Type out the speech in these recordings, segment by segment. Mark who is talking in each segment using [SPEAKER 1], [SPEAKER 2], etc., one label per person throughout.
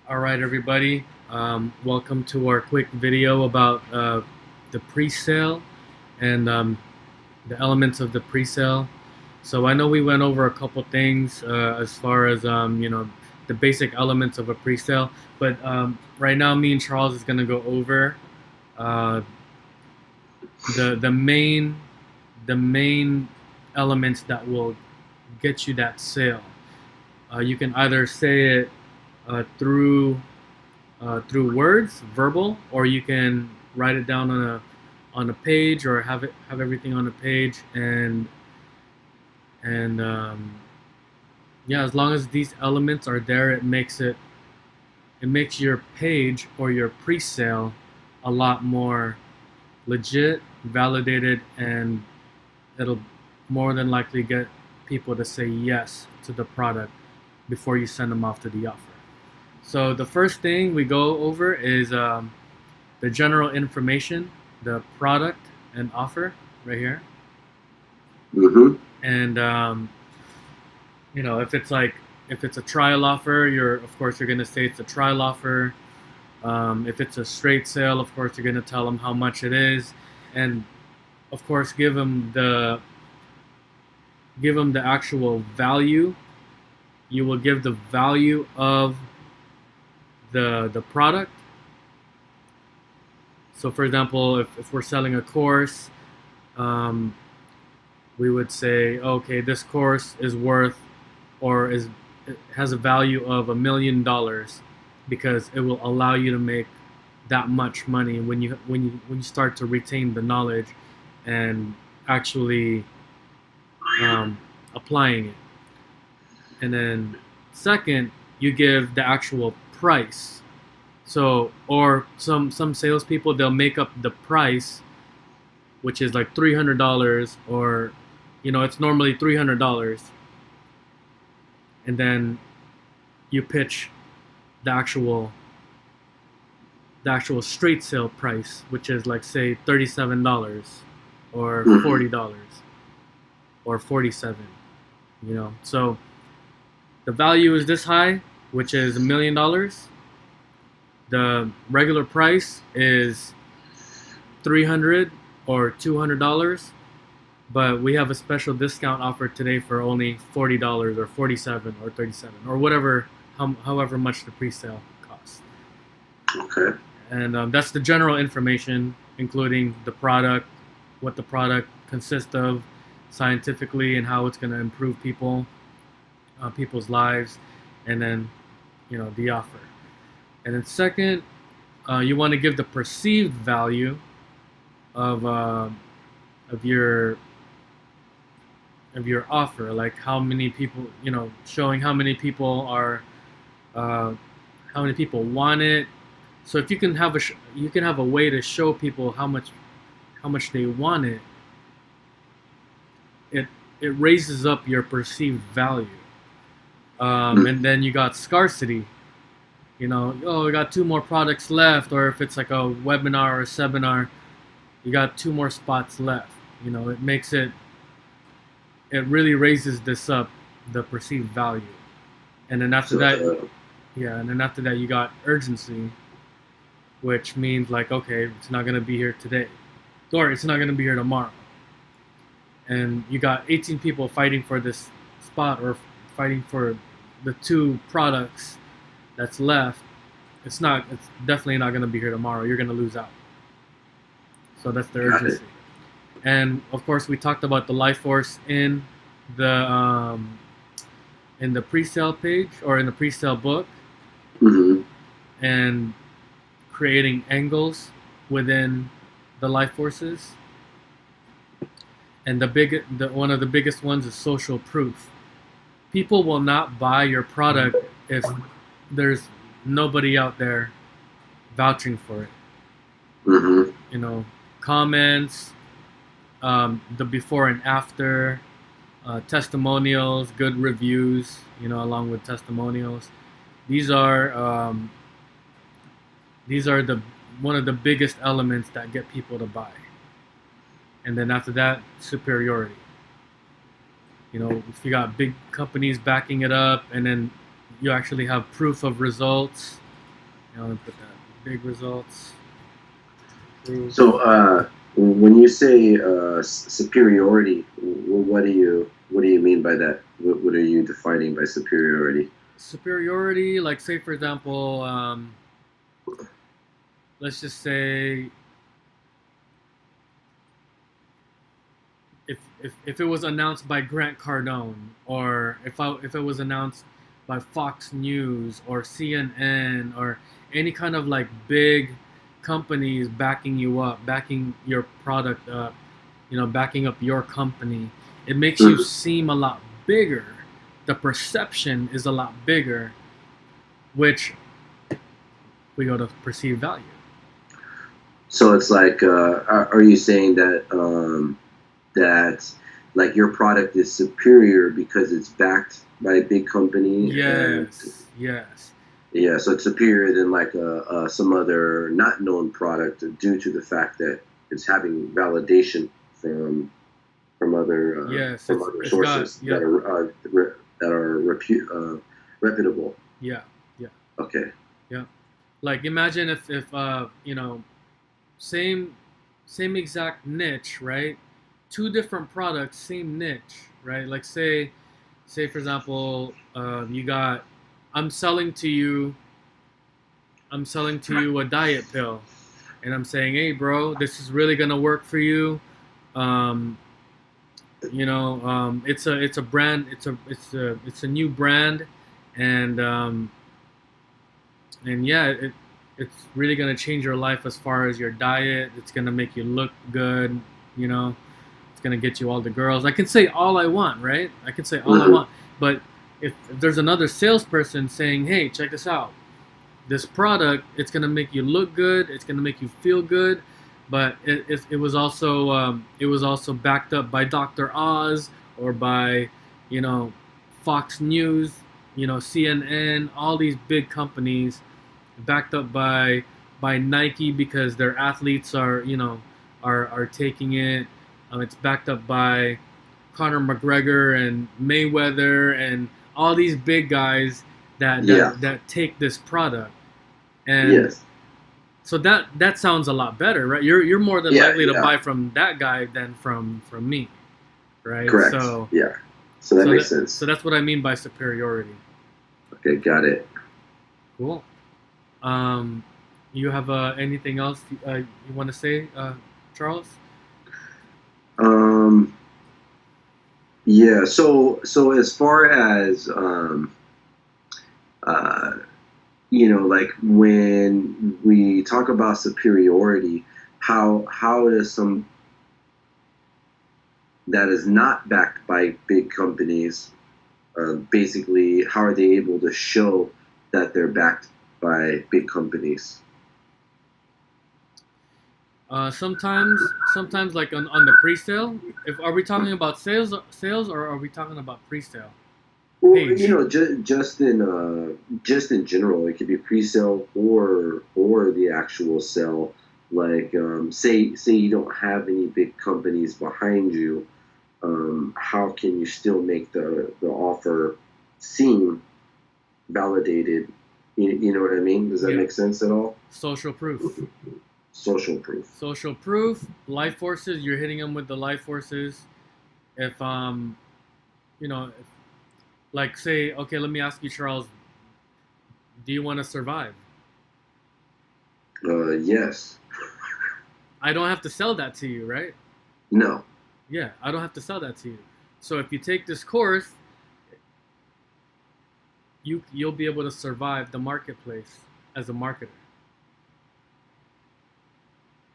[SPEAKER 1] All right, everybody. Welcome to our quick video about the pre-sale and the elements of the pre-sale. So I know we went over a couple things as far as the basic elements of a pre-sale, but right now me and Charles is going to go over uh, the main elements that will get you that sale. You can either say it through words, verbal, or you can write it down on a page or have everything on a page and yeah, as long as these elements are there, it makes your page or your pre-sale a lot more legit, validated, and it'll more than likely get people to say yes to the product before you send them off to the offer. So the first thing we go over is the general information, the product and offer right here.
[SPEAKER 2] Mm-hmm.
[SPEAKER 1] And if it's a trial offer, you're gonna say it's a trial offer. If it's a straight sale, of course you're gonna tell them how much it is, and of course give them the actual value. You will give the value of the product. So for example, if we're selling a course, um, we would say, okay, this course is worth or is it has a value of $1 million because it will allow you to make that much money when you start to retain the knowledge and actually applying it. And then second, you give the actual price. So or some salespeople, they'll make up the price, which is like $300, or it's normally $300, and then you pitch the actual the actual straight sale price, which is like say $37 or
[SPEAKER 2] Mm-hmm.
[SPEAKER 1] $40 or 47. So the value is this high, which is $1 million. The regular price is 300 or $200, but we have a special discount offer today for only $40 or 47 or 37 or whatever, however much the pre-sale costs.
[SPEAKER 2] Okay.
[SPEAKER 1] And that's the general information, including the product, what the product consists of scientifically, and how it's going to improve people's lives, and then the offer. And then second, you want to give the perceived value of of your of your offer, like how many people, showing uh, how many people want it. So if you can have a way to show people how much they want it, it it raises up your perceived value. And then you got scarcity. Oh, we got two more products left, or if it's like a webinar or a seminar, you got two more spots left. It really raises this up, the perceived value. And then after
[SPEAKER 2] So,
[SPEAKER 1] that, yeah, and then after that you got urgency, which means like, okay, it's not gonna be here today, or it's not gonna be here tomorrow. And you got 18 people fighting for this spot, or fighting for the two products that's left. It's definitely not gonna be here tomorrow. You're gonna lose out. So that's the
[SPEAKER 2] got it.
[SPEAKER 1] urgency. And of course, we talked about the life force the um, in the pre-sale page or in the pre-sale book,
[SPEAKER 2] Mm-hmm.
[SPEAKER 1] and creating angles within the life forces. And one of the biggest ones is social proof. People will not buy your product if there's nobody out there vouching for it.
[SPEAKER 2] Mm-hmm.
[SPEAKER 1] Comments, the before and after, testimonials, good reviews, along with testimonials. These are um, these are the one of the biggest elements that get people to buy. And then after that, superiority. If you got big companies backing it up, and then you actually have proof of results, Let me put that. Big results. Proof.
[SPEAKER 2] So, when you say superiority, what do you mean by that? What are you defining by superiority?
[SPEAKER 1] Superiority, like say for example, let's just say if it was announced by Grant Cardone, or if it was announced by Fox News or CNN or any kind of like big companies backing you up, backing your product up, backing up your company, it makes you
[SPEAKER 2] Mhm.
[SPEAKER 1] seem a lot bigger. The perception is a lot bigger, which we go to perceived value.
[SPEAKER 2] So it's like, are you saying that that like your product is superior because it's backed by a big company, and
[SPEAKER 1] Yes, yes.
[SPEAKER 2] yeah, so it's superior than like some other not known product due to the fact that it's having validation
[SPEAKER 1] Yes,
[SPEAKER 2] from other
[SPEAKER 1] it's got
[SPEAKER 2] sources
[SPEAKER 1] yep,
[SPEAKER 2] that are reputable.
[SPEAKER 1] yeah, yeah,
[SPEAKER 2] Okay.
[SPEAKER 1] yeah. Like imagine if same same exact niche, right? Two different products, same niche, right? Like say for example, you got I'm selling to you I'm selling to you a diet pill, and I'm saying, hey, bro, this is really gonna work for you. Um, it's a brand, it's a new brand, and yeah, it's really gonna change your life as far as your diet. It's gonna make you look good. You know, it's gonna get you all the girls. I can say all I want, right? I can say all I
[SPEAKER 2] Hmm.
[SPEAKER 1] want, but if there's another salesperson saying, hey, check this out, this product, it's gonna make you look good, it's gonna make you feel good, but it was also backed up by Dr. Oz or by you know Fox News, CNN, all these big companies, backed up by Nike because their athletes are taking it. It's backed up by Conor McGregor and Mayweather and all these big guys that
[SPEAKER 2] Yeah.
[SPEAKER 1] take this product, and
[SPEAKER 2] Yes.
[SPEAKER 1] so that sounds a lot better, right? You're more than
[SPEAKER 2] Yeah.
[SPEAKER 1] likely to
[SPEAKER 2] Yeah.
[SPEAKER 1] buy from that guy than from me, right?
[SPEAKER 2] Correct. Yeah. So that
[SPEAKER 1] So
[SPEAKER 2] makes
[SPEAKER 1] that
[SPEAKER 2] sense.
[SPEAKER 1] so that's what I mean by superiority.
[SPEAKER 2] Okay, got it.
[SPEAKER 1] Cool. Um, you have anything else you want to say, Charles?
[SPEAKER 2] Um, yeah. So as far as uh, like when we talk about superiority, how does some that is not backed by big companies, basically, how are they able to show that they're backed by big companies?
[SPEAKER 1] Sometimes like on the pre-sale. If Are we talking about sales or are we talking about pre-sale
[SPEAKER 2] Well,
[SPEAKER 1] page?
[SPEAKER 2] just in general, it could be pre-sale or the actual sale. Like, say you don't have any big companies behind you, how can you still make the offer seem validated? You know what I mean? Does that
[SPEAKER 1] Yeah.
[SPEAKER 2] make sense at all?
[SPEAKER 1] Social proof.
[SPEAKER 2] Social proof.
[SPEAKER 1] Social proof. Life forces. You're hitting them with the life forces. If if, like say, okay, let me ask you, Charles. Do you want to survive?
[SPEAKER 2] Yes.
[SPEAKER 1] I don't have to sell that to you, right?
[SPEAKER 2] No.
[SPEAKER 1] Yeah, I don't have to sell that to you. So if you take this course, you'll be able to survive the marketplace as a marketer.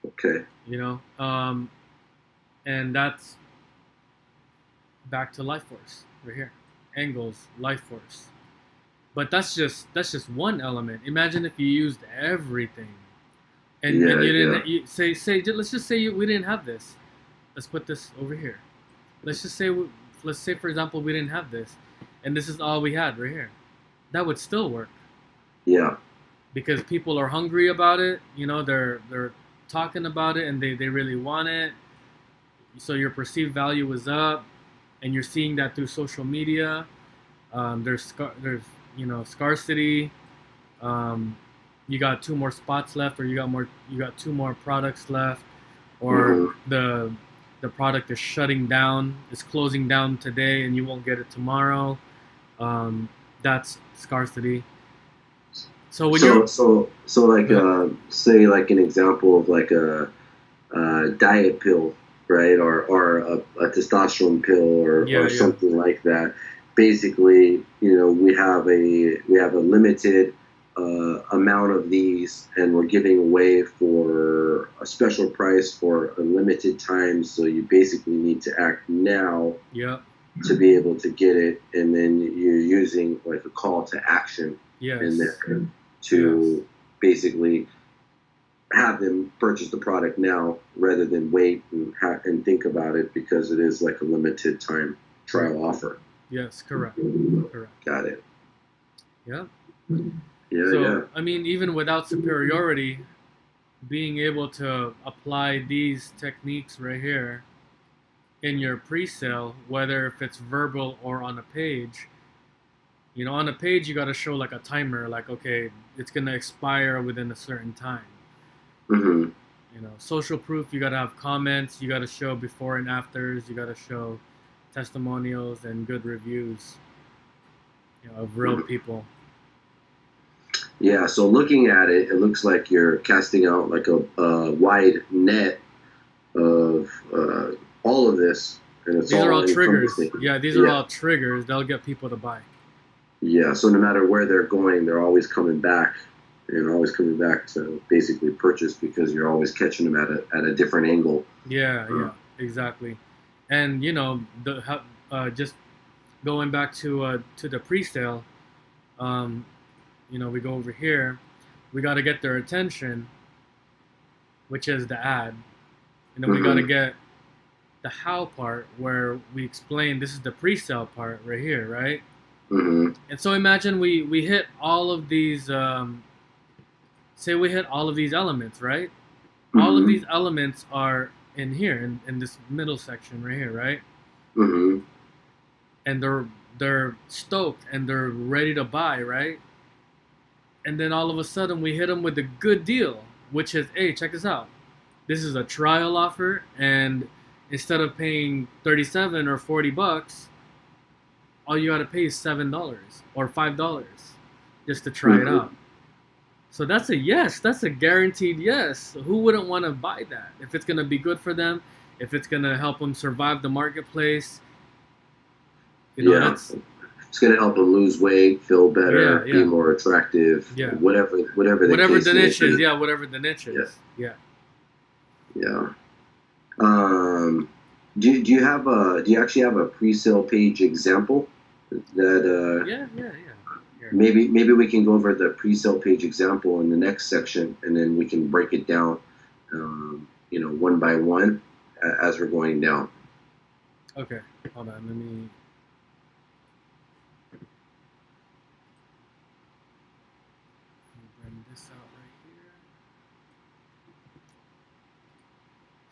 [SPEAKER 2] Okay.
[SPEAKER 1] You know, and that's back to life force right here. Angles, life force. But that's just one element. Imagine if you used everything, and
[SPEAKER 2] Yeah.
[SPEAKER 1] you
[SPEAKER 2] Yeah.
[SPEAKER 1] didn't let's just say we didn't have this. Let's put this over here. Let's just say let's say for example we didn't have this, and this is all we had right here. That would still work
[SPEAKER 2] Yeah.
[SPEAKER 1] because people are hungry about it. They're talking about it and they really want it. So your perceived value is up, and you're seeing that through social media. There's scarcity. Um, you got two more spots left, or you got two more products left, or
[SPEAKER 2] Mm-hmm.
[SPEAKER 1] the product is shutting down, it's closing down today, and you won't get it tomorrow. Um, that's scarcity. So when you're
[SPEAKER 2] So like
[SPEAKER 1] Good.
[SPEAKER 2] say like an example of like a diet pill, right, or a testosterone pill
[SPEAKER 1] Yeah,
[SPEAKER 2] or
[SPEAKER 1] yeah,
[SPEAKER 2] something like that. Basically, we have a limited amount of these, and we're giving away for a special price for a limited time. So you basically need to act now
[SPEAKER 1] yeah,
[SPEAKER 2] to be able to get it, and then you're using like a call to action in
[SPEAKER 1] yes,
[SPEAKER 2] there
[SPEAKER 1] yes,
[SPEAKER 2] to basically have them purchase the product now rather than wait and think about it, because it is like a limited time
[SPEAKER 1] correct.
[SPEAKER 2] trial offer.
[SPEAKER 1] Yes, correct, correct.
[SPEAKER 2] Got it.
[SPEAKER 1] Yeah.
[SPEAKER 2] Yeah,
[SPEAKER 1] So
[SPEAKER 2] yeah.
[SPEAKER 1] I mean, even without superiority, being able to apply these techniques right here in your pre-sale, whether if it's verbal or on a page. You know, on a page you got to show like a timer, like okay, it's gonna expire within a certain time.
[SPEAKER 2] Mm-hmm.
[SPEAKER 1] You know, social proof, you got to have comments, you got to show before and afters, you got to show testimonials and good reviews, you know, of real
[SPEAKER 2] Mm-hmm.
[SPEAKER 1] people.
[SPEAKER 2] Yeah, so looking at it, it looks like you're casting out like a wide net of all of this, and it's
[SPEAKER 1] These are
[SPEAKER 2] all
[SPEAKER 1] all triggers.
[SPEAKER 2] encompassing.
[SPEAKER 1] Yeah, these are
[SPEAKER 2] Yeah,
[SPEAKER 1] all triggers. They'll get people to buy.
[SPEAKER 2] yeah. So no matter where they're going, they're always coming back, and always coming back to basically purchase, because you're always catching them at a different angle.
[SPEAKER 1] Yeah,
[SPEAKER 2] Uh,
[SPEAKER 1] yeah, exactly. And you know, just going back to the pre-sale, um, you know, we go over here. We got to get their attention, which is the ad, and then we got to
[SPEAKER 2] mm-hmm,
[SPEAKER 1] get the how part where we explain this is the pre-sale part right here, right?
[SPEAKER 2] mm-hmm,
[SPEAKER 1] And so imagine we hit all of these. Say we hit all of these elements, right? All of
[SPEAKER 2] mm-hmm,
[SPEAKER 1] these elements are in here in this middle section right here, right?
[SPEAKER 2] mm-hmm.
[SPEAKER 1] And they're stoked and they're ready to buy, right? And then all of a sudden we hit them with a good deal, which is, hey, check this out. This is a trial offer, and instead of paying 37 or $40, all you gotta pay is $7 or $5 just to try it
[SPEAKER 2] Mm-hmm.
[SPEAKER 1] out. So that's a yes. That's a guaranteed yes. Who wouldn't want to buy that if it's gonna be good for them, if it's gonna help them survive the marketplace? You know,
[SPEAKER 2] Yeah,
[SPEAKER 1] that's
[SPEAKER 2] it's gonna help them lose weight, feel
[SPEAKER 1] yeah,
[SPEAKER 2] better, be
[SPEAKER 1] yeah,
[SPEAKER 2] more attractive,
[SPEAKER 1] yeah.
[SPEAKER 2] whatever the
[SPEAKER 1] Whatever
[SPEAKER 2] case
[SPEAKER 1] the
[SPEAKER 2] may
[SPEAKER 1] niche is,
[SPEAKER 2] be.
[SPEAKER 1] yeah, whatever the niche
[SPEAKER 2] Yeah,
[SPEAKER 1] is, yeah.
[SPEAKER 2] yeah. Um, do you have a do you actually have a pre-sale page example that
[SPEAKER 1] Yeah, yeah, yeah. Here.
[SPEAKER 2] maybe we can go over the pre-sale page example in the next section, and then we can break it down, one by one as we're going down.
[SPEAKER 1] Okay, hold on. Let me bring this out right here.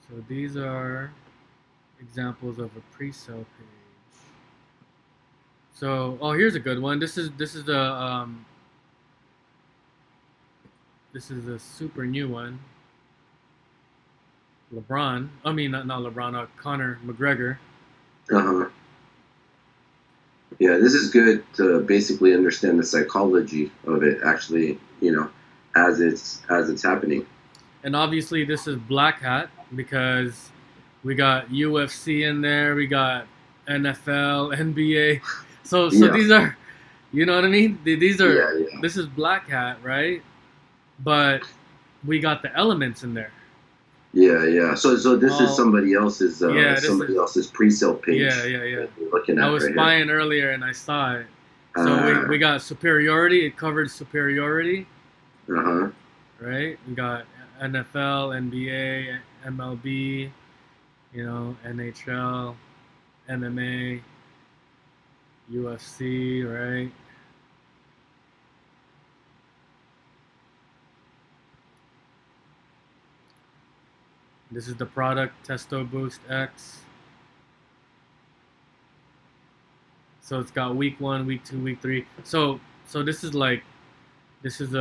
[SPEAKER 1] So these are examples of a pre-sale page. So, oh, here's a good one. This is a super new one. LeBron. I mean, not LeBron. Conor McGregor.
[SPEAKER 2] Uh-huh. Yeah, this is good to basically understand the psychology of it, actually, as it's happening.
[SPEAKER 1] And obviously, this is black hat because we got UFC in there. We got NFL, NBA. So
[SPEAKER 2] Yeah,
[SPEAKER 1] these are, you know what I mean? These are.
[SPEAKER 2] yeah, yeah,
[SPEAKER 1] This is black hat, right? But we got the elements in there.
[SPEAKER 2] yeah, yeah. So this is
[SPEAKER 1] All yeah. This is
[SPEAKER 2] somebody else's pre-sale
[SPEAKER 1] yeah,
[SPEAKER 2] page
[SPEAKER 1] yeah, yeah.
[SPEAKER 2] that you're looking
[SPEAKER 1] I
[SPEAKER 2] at
[SPEAKER 1] was
[SPEAKER 2] right here.
[SPEAKER 1] spying earlier and I saw it. So we
[SPEAKER 2] Uh,
[SPEAKER 1] got superiority. It covered superiority,
[SPEAKER 2] uh-huh.
[SPEAKER 1] right? We got NFL, NBA, MLB, you know, NHL, MMA, UFC, right? This is the product Testo Boost X. So it's got week 1, week 2, week 3. So this is like this is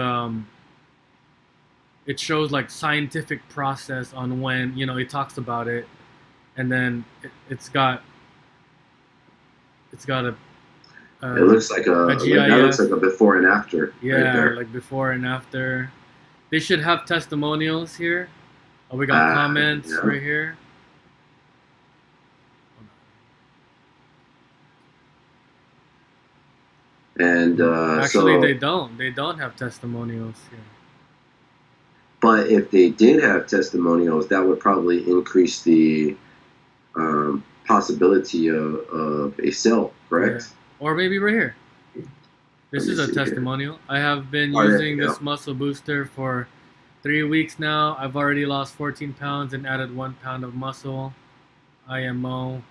[SPEAKER 1] it shows like scientific process on when it talks about it, and then it's got
[SPEAKER 2] It looks like
[SPEAKER 1] a
[SPEAKER 2] that looks
[SPEAKER 1] GIF.
[SPEAKER 2] like a before and after right
[SPEAKER 1] Yeah,
[SPEAKER 2] there.
[SPEAKER 1] like before and after. They should have testimonials here. Oh, we got comments
[SPEAKER 2] Yeah.
[SPEAKER 1] right here.
[SPEAKER 2] And
[SPEAKER 1] Actually, they don't. They don't have testimonials here.
[SPEAKER 2] but if they did have testimonials, that would probably increase the possibility of a sale, correct?
[SPEAKER 1] Yeah. Or maybe right here. This is a
[SPEAKER 2] See here.
[SPEAKER 1] testimonial. I have been
[SPEAKER 2] Oh, there
[SPEAKER 1] using
[SPEAKER 2] you go.
[SPEAKER 1] this muscle booster for 3 weeks now. I've already lost 14 pounds and added 1 pound of muscle. IMO.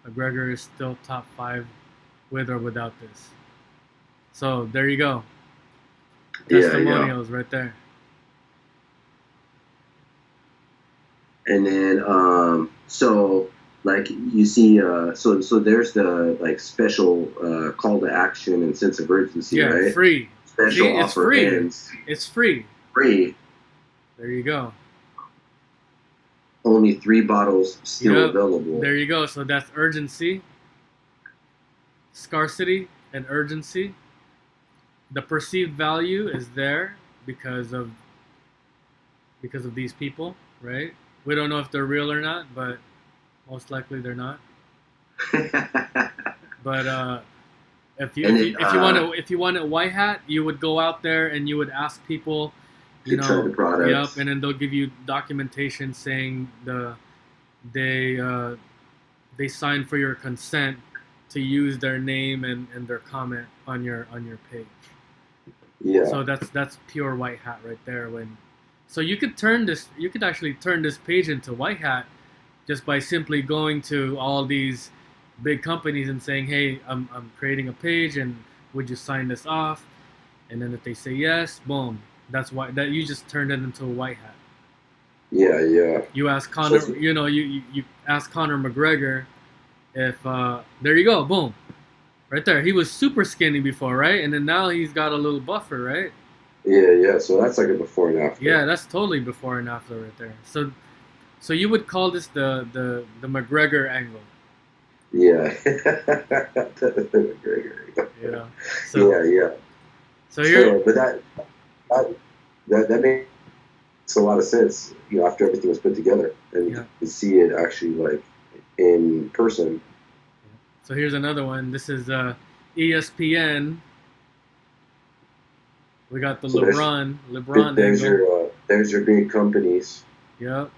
[SPEAKER 1] McGregor is still top 5 with or without this. So there you go. Testimonials right there.
[SPEAKER 2] And then so like you see so there's the like special call to action and sense of urgency,
[SPEAKER 1] Yeah,
[SPEAKER 2] right?
[SPEAKER 1] free.
[SPEAKER 2] Special
[SPEAKER 1] See, it's
[SPEAKER 2] offer
[SPEAKER 1] free.
[SPEAKER 2] ends.
[SPEAKER 1] It's free.
[SPEAKER 2] Free.
[SPEAKER 1] There you go.
[SPEAKER 2] Only 3 bottles still
[SPEAKER 1] Yep.
[SPEAKER 2] available.
[SPEAKER 1] There you go. So that's urgency, scarcity, and urgency. The perceived value is there because of these people, right? We don't know if they're real or not, but most likely they're not. But if you wanted white hat, you would go out there and you would ask people,
[SPEAKER 2] to try the products.
[SPEAKER 1] Yep, and then they'll give you documentation saying they signed for your consent to use their name and their comment on your page.
[SPEAKER 2] Yeah.
[SPEAKER 1] So that's pure white hat right there. So you could actually turn this page into white hat just by simply going to all these big companies and saying, hey, I'm creating a page and would you sign this off? And then if they say yes, boom, that's why that you just turned it into a white hat.
[SPEAKER 2] Yeah.
[SPEAKER 1] You ask Conor, you ask Conor McGregor if there you go, boom, right there. He was super skinny before, right? And then now he's got a little buffer, right?
[SPEAKER 2] Yeah. So that's like a before and after.
[SPEAKER 1] Yeah, that's totally before and after right there. So you would call this the McGregor angle.
[SPEAKER 2] Yeah.
[SPEAKER 1] Yeah.
[SPEAKER 2] Yeah.
[SPEAKER 1] So here.
[SPEAKER 2] But that makes a lot of sense. After everything was put together, and you can see it actually like in person.
[SPEAKER 1] So here's another one. This is ESPN. We got the LeBron angle.
[SPEAKER 2] There's your big companies.
[SPEAKER 1] Yep.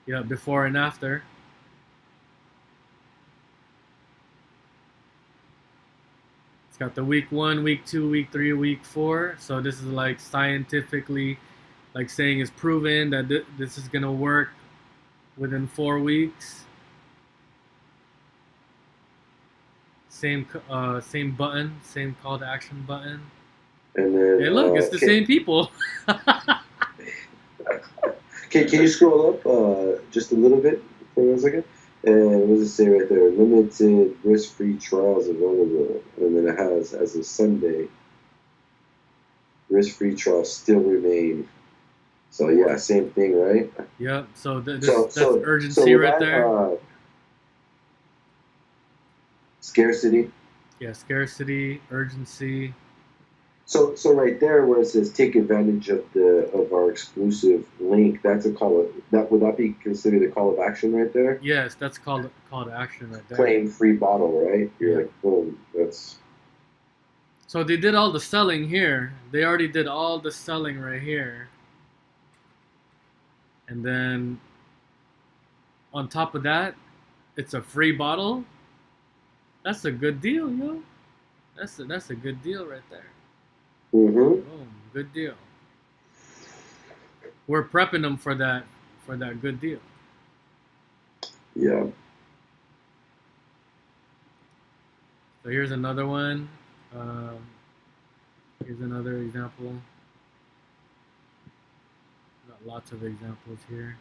[SPEAKER 1] Yeah, before and after. It's got the week 1, week 2, week 3, week 4. So this is like scientifically, like saying it's proven that this is gonna work within 4 weeks. Same button, same call to action button.
[SPEAKER 2] And then
[SPEAKER 1] hey, look, it's the same people.
[SPEAKER 2] Can you scroll up just a little bit for 1 second? And what does it say right there? Limited risk-free trials available. And then it has, as of Sunday, risk-free trials still remain. So yeah, same thing, right?
[SPEAKER 1] Yep. So that's urgency right there.
[SPEAKER 2] Scarcity.
[SPEAKER 1] Yeah, scarcity, urgency.
[SPEAKER 2] So right there where it says take advantage of our exclusive link, that's a call. Would that be considered a call of action right there?
[SPEAKER 1] Yes, that's called a call to action right there.
[SPEAKER 2] Claim free bottle, right? You're like, boom, that's.
[SPEAKER 1] So they did all the selling here. They already did all the selling right here. And then on top of that, it's a free bottle. That's a good deal, yo. That's a good deal right there.
[SPEAKER 2] Mm-hmm.
[SPEAKER 1] Boom, good deal. We're prepping them for that good deal.
[SPEAKER 2] Yeah.
[SPEAKER 1] So here's another one. Here's another example. Got lots of examples here.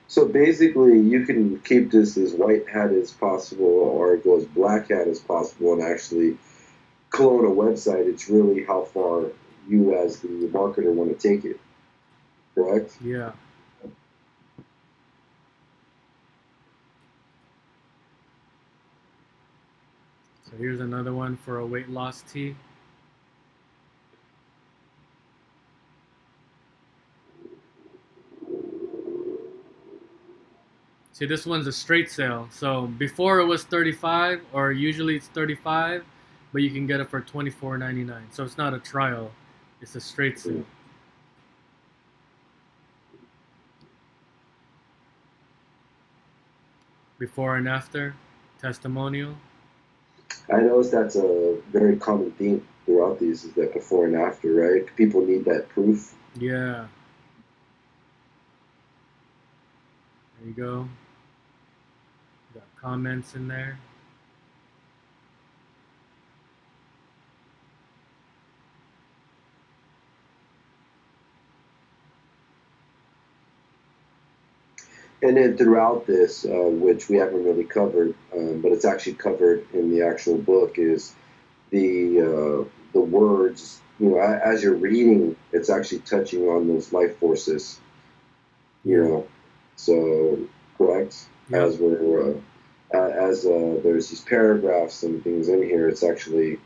[SPEAKER 2] So basically, you can keep this as white hat as possible, or go as black hat as possible, and actually clone a website. It's really how far you, as the marketer, want to take it. Correct?
[SPEAKER 1] Yeah. So here's another one for a weight loss tea. See, this one's a straight sale. So before it was 35, or usually it's 35, but you can get it for 24.99. So it's not a trial; it's a straight sale. Before and after testimonial.
[SPEAKER 2] I noticed that's a very common theme throughout these, is that before and after, right? People need that proof.
[SPEAKER 1] Yeah, there you go. Got comments in there.
[SPEAKER 2] And then throughout this, which we haven't really covered, but it's actually covered in the actual book, is the words. You know, as you're reading, it's actually touching on those life forces. You
[SPEAKER 1] Yeah.
[SPEAKER 2] know, so correct.
[SPEAKER 1] Yep.
[SPEAKER 2] As we're as there's these paragraphs and things in here, it's actually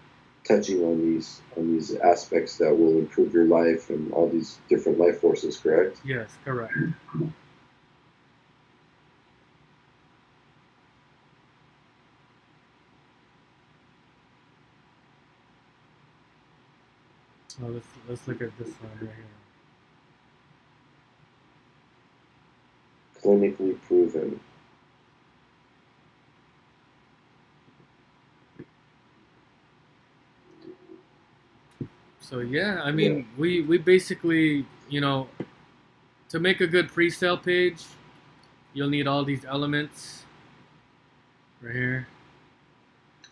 [SPEAKER 2] touching on these aspects that will improve your life and all these different life forces. Correct.
[SPEAKER 1] Yes, correct. So let's look at this one right here.
[SPEAKER 2] Clinically proven.
[SPEAKER 1] So yeah, I mean, we basically, to make a good pre-sale page, you'll need all these elements right here.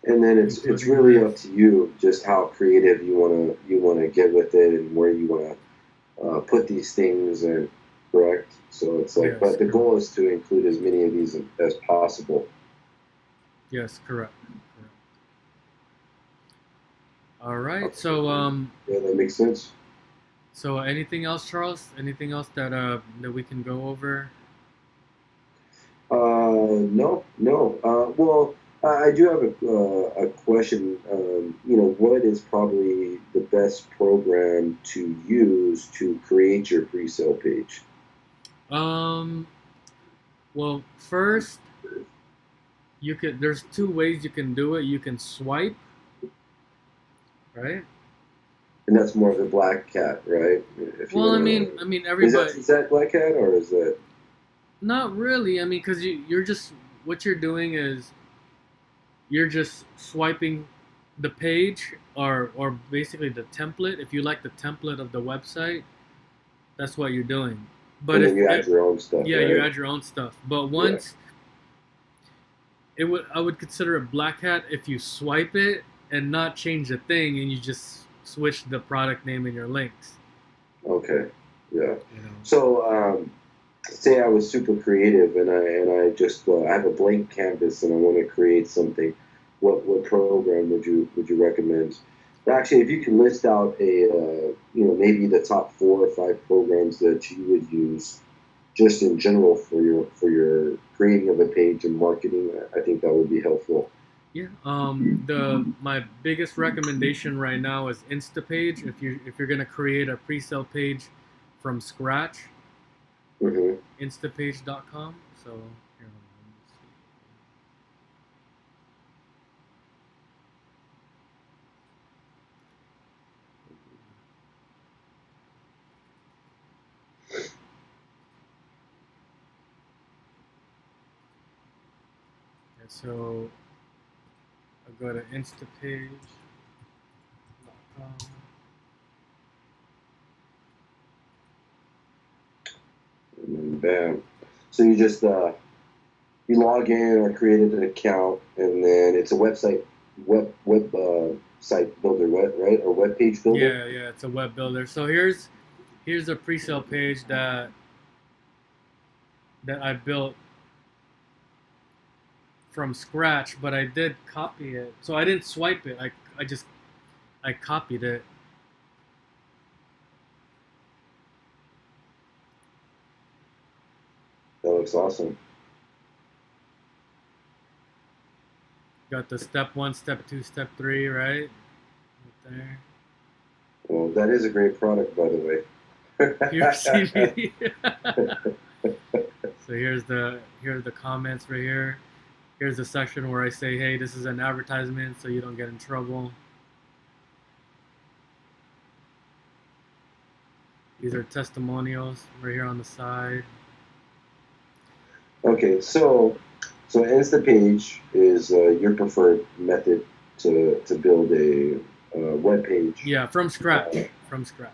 [SPEAKER 2] And then it's really up to you just how creative you wanna get with it, and where you wanna put these things in. Correct. So it's like,
[SPEAKER 1] Yes,
[SPEAKER 2] but the
[SPEAKER 1] correct.
[SPEAKER 2] goal is to include as many of these as possible.
[SPEAKER 1] Yes, correct. All right.
[SPEAKER 2] Okay.
[SPEAKER 1] So
[SPEAKER 2] Yeah, that makes sense.
[SPEAKER 1] so anything else, Charles? Anything else that we can go over?
[SPEAKER 2] No, no. Well, I do have a question. What is probably the best program to use to create your pre-sale page?
[SPEAKER 1] Um, well, first there's two ways you can do it. You can swipe, right?
[SPEAKER 2] And that's more of the black cat, right? If you
[SPEAKER 1] Well, I
[SPEAKER 2] want
[SPEAKER 1] mean,
[SPEAKER 2] to,
[SPEAKER 1] I mean
[SPEAKER 2] is that
[SPEAKER 1] everybody
[SPEAKER 2] is that black cat, or is that?
[SPEAKER 1] not really. I mean, cuz you're just what you're doing is you're just swiping the page or basically the template. If you like the template of the website, that's what you're doing. But
[SPEAKER 2] And
[SPEAKER 1] if
[SPEAKER 2] then you add
[SPEAKER 1] it,
[SPEAKER 2] your own stuff,
[SPEAKER 1] yeah, you
[SPEAKER 2] right?
[SPEAKER 1] add your own stuff. But
[SPEAKER 2] Yeah.
[SPEAKER 1] once I would consider it black hat if you swipe it and not change a thing and you just switch the product name in your links.
[SPEAKER 2] Okay. Yeah.
[SPEAKER 1] You know.
[SPEAKER 2] So, say I was super creative, and I just I have a blank canvas and I want to create something. What program would you recommend? Actually, if you can list out maybe the top 4 or 5 programs that you would use just in general for your creating of a page and marketing, I think that would be helpful.
[SPEAKER 1] Yeah. The my biggest recommendation right now is Instapage. If you're gonna create a pre-sale page from scratch,
[SPEAKER 2] Hmm.
[SPEAKER 1] instapage.com. So here, let me see. Okay, so I go to instapage.com.
[SPEAKER 2] And bam. So you just you log in or created an account, and then it's a web site builder, right, or web page builder.
[SPEAKER 1] Yeah, it's a web builder. So here's a pre-sale page that I built from scratch, but I did copy it. So I didn't swipe it. I copied it.
[SPEAKER 2] That looks awesome.
[SPEAKER 1] Got the step 1, step 2, step 3, right? Right there.
[SPEAKER 2] Well, that is a great product, by the
[SPEAKER 1] Pure
[SPEAKER 2] way.
[SPEAKER 1] CBD. So here's the comments right here. Here's the section where I say, hey, this is an advertisement, so you don't get in trouble. These are testimonials right here on the side.
[SPEAKER 2] Okay, so Instapage is your preferred method to build a web page.
[SPEAKER 1] Yeah, from scratch. From scratch.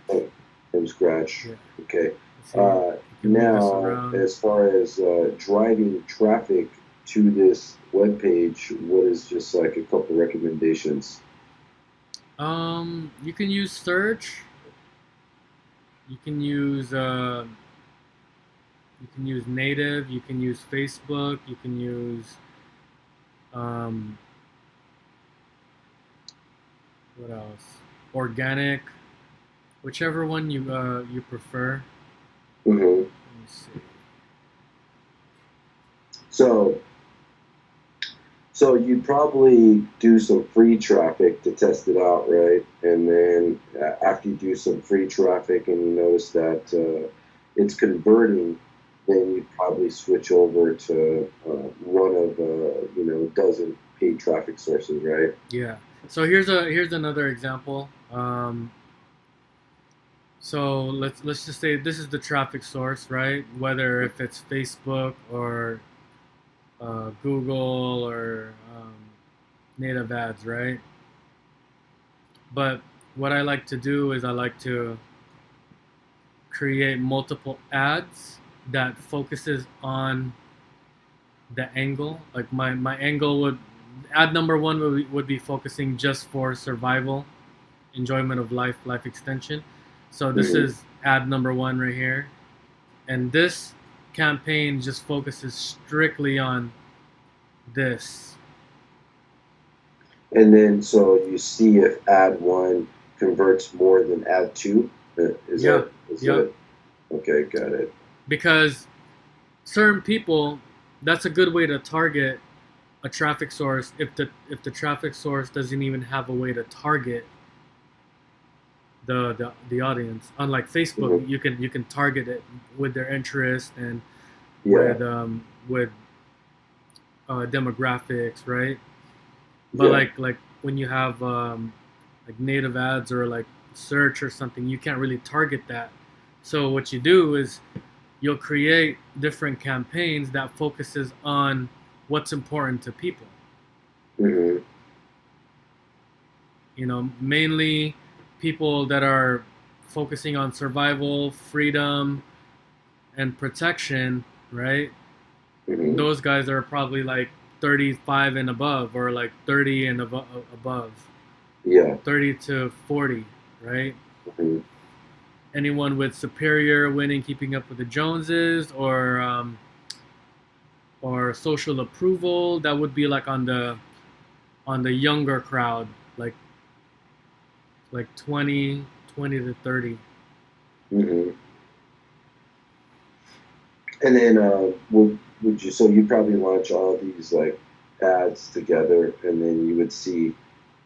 [SPEAKER 2] From scratch.
[SPEAKER 1] Yeah.
[SPEAKER 2] Okay.
[SPEAKER 1] So
[SPEAKER 2] Now, as far as driving traffic to this web page, what is just like a couple recommendations?
[SPEAKER 1] You can use search. You can use native. You can use Facebook. You can use um, what else? Organic. Whichever one you prefer.
[SPEAKER 2] Mm-hmm.
[SPEAKER 1] Let me see.
[SPEAKER 2] So you'd probably do some free traffic to test it out, right? And then after you do some free traffic and you notice that it's converting, then you'd probably switch over to one of a dozen paid traffic sources, right?
[SPEAKER 1] Yeah. So here's another example. So let's just say this is the traffic source, right? Whether if it's Facebook or Google or native ads, right? But what I like to do is I like to create multiple ads that focuses on the angle. Like my angle would ad number one would be focusing just for survival, enjoyment of life, life extension. So this
[SPEAKER 2] Mm-hmm.
[SPEAKER 1] is ad number one right here, and this campaign just focuses strictly on this.
[SPEAKER 2] And then so you see if ad one converts more than ad two.
[SPEAKER 1] Yeah,
[SPEAKER 2] Is
[SPEAKER 1] yeah.
[SPEAKER 2] that okay? Got it.
[SPEAKER 1] Because certain people, that's a good way to target a traffic source if the traffic source doesn't even have a way to target the audience. Unlike Facebook,
[SPEAKER 2] Mm-hmm.
[SPEAKER 1] you can target it with their interest and
[SPEAKER 2] Yeah,
[SPEAKER 1] with demographics, right? But
[SPEAKER 2] yeah.
[SPEAKER 1] like when you have like native ads or like search or something, you can't really target that. So what you do is you'll create different campaigns that focuses on what's important to people.
[SPEAKER 2] Mm-hmm.
[SPEAKER 1] Mainly people that are focusing on survival, freedom, and protection, right?
[SPEAKER 2] Mm-hmm.
[SPEAKER 1] Those guys are probably like 35 and above, or like 30 and above,
[SPEAKER 2] Yeah.
[SPEAKER 1] 30 to 40, right?
[SPEAKER 2] Mm-hmm.
[SPEAKER 1] Anyone with superior, winning, keeping up with the Joneses, or social approval, that would be like on the younger crowd, like 20 to 30.
[SPEAKER 2] Mm-hmm. And then would you so you probably launch all these like ads together, and then you would see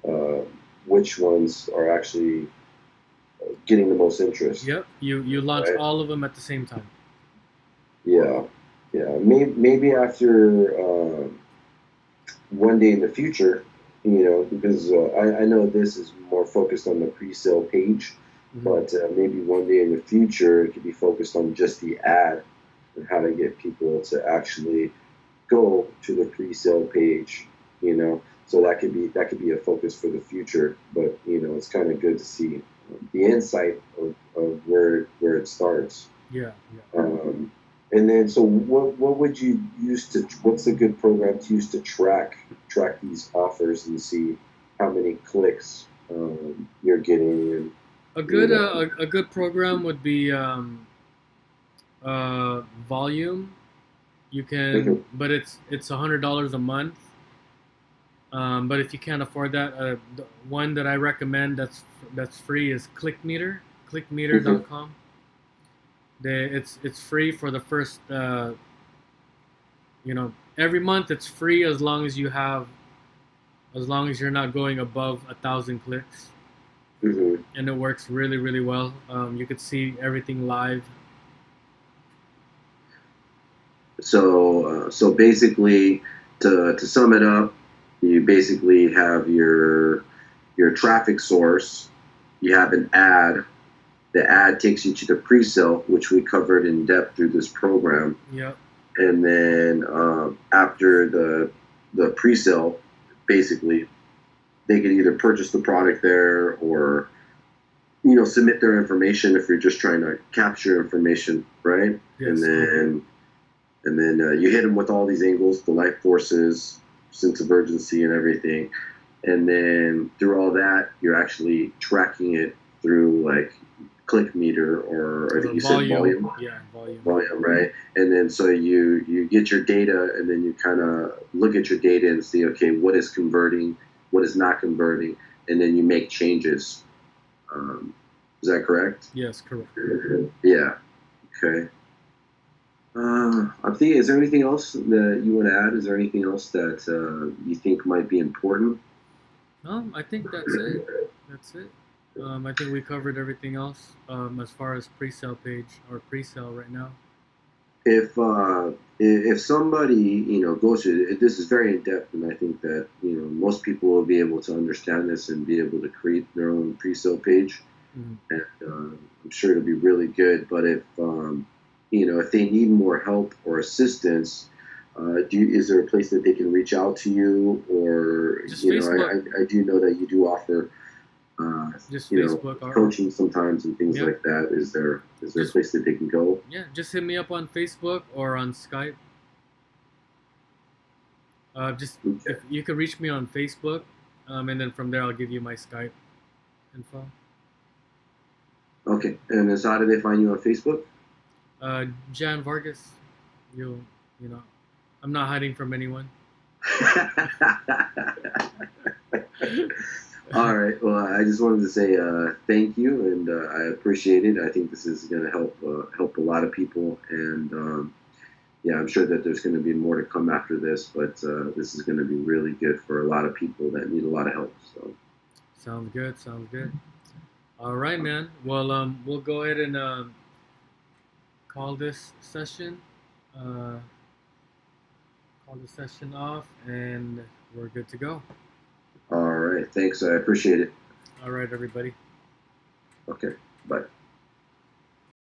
[SPEAKER 2] uh, which ones are actually getting the most interest,
[SPEAKER 1] Yep, you launch
[SPEAKER 2] right?
[SPEAKER 1] all of them at the same time.
[SPEAKER 2] Yeah, yeah. Maybe after one day in the future, because I know this is more focused on the pre-sale page,
[SPEAKER 1] Hmm.
[SPEAKER 2] but maybe one day in the future it could be focused on just the ad and how to get people to actually go to the pre-sale page. So that could be a focus for the future. But it's kind of good to see the insight of where it starts.
[SPEAKER 1] Yeah, yeah.
[SPEAKER 2] Um, and then, so what would you use to? What's a good program to use to track these offers and see how many clicks you're getting? And
[SPEAKER 1] A
[SPEAKER 2] you
[SPEAKER 1] good
[SPEAKER 2] know,
[SPEAKER 1] a good program would be volume. You can, but it's $100 a month. But if you can't afford that, the one that I recommend that's free is ClickMeter, clickmeter.com. It's free for the first every month it's free as long as you're not going above 1,000 clicks,
[SPEAKER 2] Mm-hmm.
[SPEAKER 1] and it works really really well. You could see everything live.
[SPEAKER 2] So basically, to sum it up, you basically have your traffic source. You have an ad. The ad takes you to the pre-sale, which we covered in depth through this program.
[SPEAKER 1] Yep.
[SPEAKER 2] And then after the pre-sale, basically, they can either purchase the product there or submit their information if you're just trying to capture information, right?
[SPEAKER 1] Yes.
[SPEAKER 2] And then you hit them with all these angles, the life forces, sense of urgency, and everything. And then through all that, you're actually tracking it through like click meter, or I think you said volume.
[SPEAKER 1] Yeah, volume.
[SPEAKER 2] Volume, right? And then so you get your data, and then you kind of look at your data and see, okay, what is converting, what is not converting, and then you make changes. Is that correct?
[SPEAKER 1] Yes, correct.
[SPEAKER 2] Yeah. Okay. I'm thinking, is there anything else that you want to add? Is there anything else that you think might be important?
[SPEAKER 1] No, I think that's it. That's it. I think we covered everything else as far as pre-sale page or pre-sale right now.
[SPEAKER 2] If somebody goes to it, this is very in depth, and I think that most people will be able to understand this and be able to create their own pre-sale page, and I'm sure it'll be really good. But if they need more help or assistance, is there a place that they can reach out to you, or
[SPEAKER 1] Just Facebook.
[SPEAKER 2] I do know that you do offer
[SPEAKER 1] Just Facebook
[SPEAKER 2] coaching sometimes and things like that. Is there a place that they can go?
[SPEAKER 1] Yeah, just hit me up on Facebook or on Skype. If you can reach me on Facebook, and then from there I'll give you my Skype info.
[SPEAKER 2] Okay, and then so how do they find you on Facebook?
[SPEAKER 1] Jan Vargas. I'm not hiding from anyone.
[SPEAKER 2] All right. Well, I just wanted to say thank you, and I appreciate it. I think this is going to help a lot of people, and yeah, I'm sure that there's going to be more to come after this, but this is going to be really good for a lot of people that need a lot of help. So.
[SPEAKER 1] Sounds good. Sounds good. All right, man. Well, we'll go ahead and call this session. Call the session off, and we're good to go.
[SPEAKER 2] All right. Thanks. I appreciate it.
[SPEAKER 1] All right, everybody.
[SPEAKER 2] Okay. Bye.